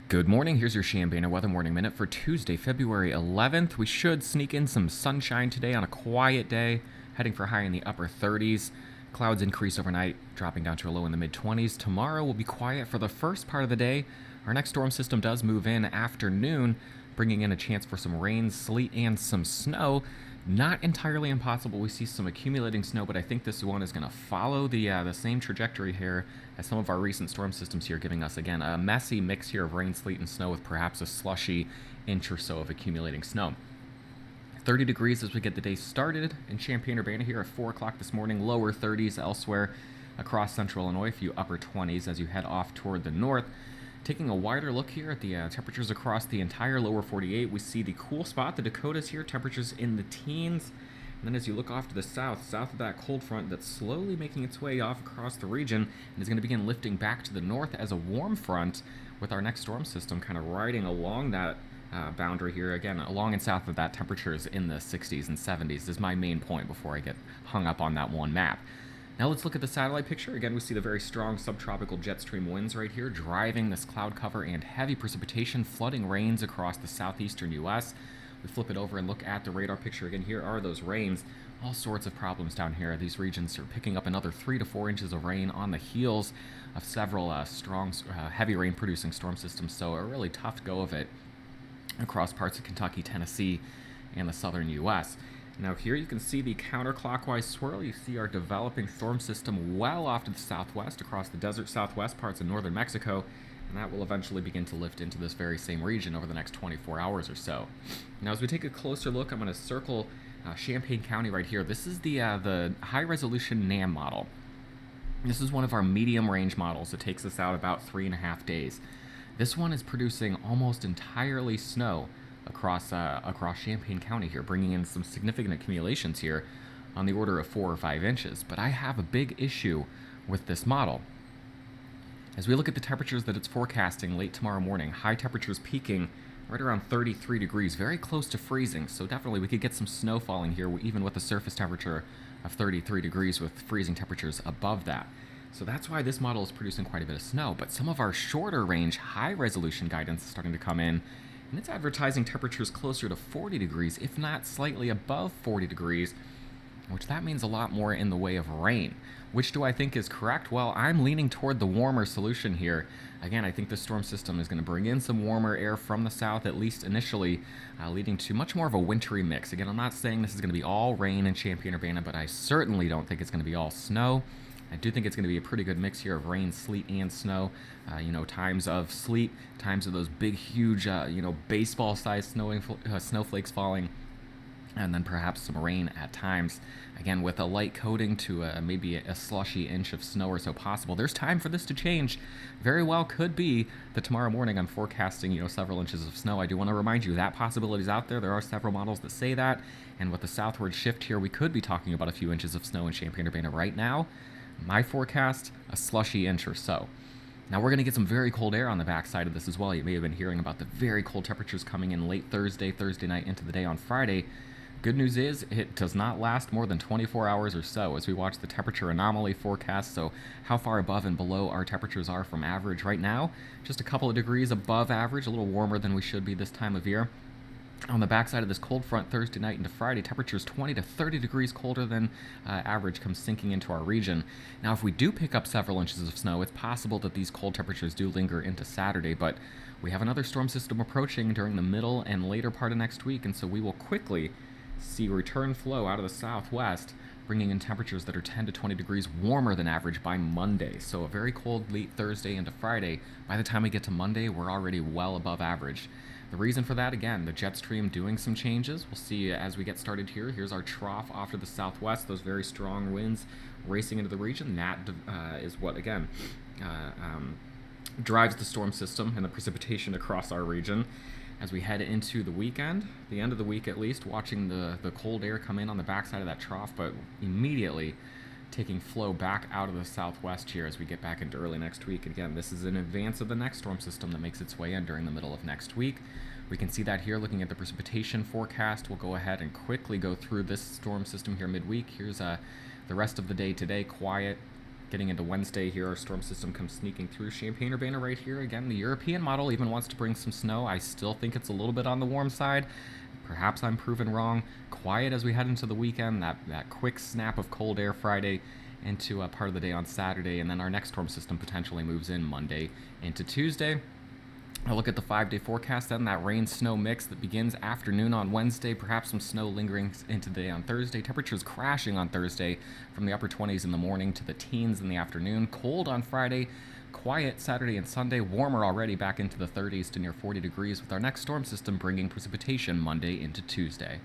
Good morning. Here's your Chambana Weather Morning Minute for Tuesday, February 11th. We should sneak in some sunshine today on a quiet day, heading for high in the upper 30s. Clouds increase overnight, dropping down to a low in the mid 20s. Tomorrow will be quiet for the first part of the day. Our next storm system does move in afternoon, bringing in a chance for some rain, sleet, and some snow. Not entirely impossible. We see some accumulating snow, but I think this one is going to follow the same trajectory here as some of our recent storm systems here, giving us, again, a messy mix here of rain, sleet, and snow with perhaps a slushy inch or so of accumulating snow. 30 degrees as we get the day started in Champaign-Urbana here at 4 o'clock this morning. Lower 30s elsewhere across central Illinois, a few upper 20s as you head off toward the north. Taking a wider look here at the temperatures across the entire lower 48, we see the cool spot, the Dakotas here, temperatures in the teens. And then as you look off to the south of that cold front that's slowly making its way off across the region and is going to begin lifting back to the north as a warm front with our next storm system kind of riding along that boundary here. Again, along and south of that, temperatures in the 60s and 70s is my main point before I get hung up on that one map. Now let's look at the satellite picture. Again, we see the very strong subtropical jet stream winds right here driving this cloud cover and heavy precipitation, flooding rains across the southeastern U.S. We flip it over and look at the radar picture again. Here are those rains. All sorts of problems down here. These regions are picking up another 3 to 4 inches of rain on the heels of several strong, heavy rain producing storm systems. So a really tough go of it across parts of Kentucky, Tennessee, and the southern U.S. Now here you can see the counterclockwise swirl. You see our developing storm system well off to the southwest across the desert southwest parts of northern Mexico, and that will eventually begin to lift into this very same region over the next 24 hours or so. Now as we take a closer look, I'm going to circle Champaign County right here. This is the high-resolution NAM model. This is one of our medium-range models. It takes us out about 3.5 days. This one is producing almost entirely snow across Champaign County here, bringing in some significant accumulations here on the order of 4 or 5 inches. But I have a big issue with this model. As we look at the temperatures that it's forecasting late tomorrow morning, high temperatures peaking right around 33 degrees, very close to freezing. So definitely we could get some snow falling here, even with a surface temperature of 33 degrees with freezing temperatures above that. So that's why this model is producing quite a bit of snow. But some of our shorter range, high resolution guidance is starting to come in, and it's advertising temperatures closer to 40 degrees, if not slightly above 40 degrees, which that means a lot more in the way of rain. Which do I think is correct? Well, I'm leaning toward the warmer solution here. Again, I think the storm system is going to bring in some warmer air from the south, at least initially, leading to much more of a wintry mix. Again, I'm not saying this is going to be all rain in Champaign-Urbana, but I certainly don't think it's going to be all snow. I do think it's going to be a pretty good mix here of rain, sleet, and snow. Times of sleet, times of those big, huge, baseball-sized snowflakes falling, and then perhaps some rain at times. Again, with a light coating to maybe a slushy inch of snow or so possible. There's time for this to change. Very well could be that tomorrow morning I'm forecasting, several inches of snow. I do want to remind you that possibility is out there. There are several models that say that. And with the southward shift here, we could be talking about a few inches of snow in Champaign-Urbana right now. My forecast, a slushy inch or so. Now we're going to get some very cold air on the backside of this as well. You may have been hearing about the very cold temperatures coming in late Thursday night into the day on Friday. Good news is it does not last more than 24 hours or so as we watch the temperature anomaly forecast, so how far above and below our temperatures are from average right now. Just a couple of degrees above average, a little warmer than we should be this time of year. On the backside of this cold front Thursday night into Friday, temperatures 20 to 30 degrees colder than average come sinking into our region. Now, if we do pick up several inches of snow, it's possible that these cold temperatures do linger into Saturday, but we have another storm system approaching during the middle and later part of next week, and so we will quickly see return flow out of the southwest, bringing in temperatures that are 10 to 20 degrees warmer than average by Monday. So a very cold late Thursday into Friday. By the time we get to Monday, we're already well above average. The reason for that, again, the jet stream doing some changes. We'll see as we get started here. Here's our trough off to the southwest, those very strong winds racing into the region. That is what, again, drives the storm system and the precipitation across our region. As we head into the weekend, the end of the week at least, watching the cold air come in on the backside of that trough, but immediately taking flow back out of the southwest here as we get back into early next week. Again, this is in advance of the next storm system that makes its way in during the middle of next week. We can see that here looking at the precipitation forecast. We'll go ahead and quickly go through this storm system here midweek. Here's the rest of the day today, quiet, Getting into Wednesday here, our storm system comes sneaking through Champaign-Urbana right here. Again, the European model even wants to bring some snow. I still think it's a little bit on the warm side. Perhaps I'm proven wrong. Quiet as we head into the weekend. That quick snap of cold air Friday into a part of the day on Saturday, and then our next storm system potentially moves in Monday into Tuesday. I look at the 5-day forecast, then that rain-snow mix that begins afternoon on Wednesday, perhaps some snow lingering into the day on Thursday. Temperatures crashing on Thursday from the upper 20s in the morning to the teens in the afternoon. Cold on Friday, quiet Saturday and Sunday, warmer already back into the 30s to near 40 degrees, with our next storm system bringing precipitation Monday into Tuesday.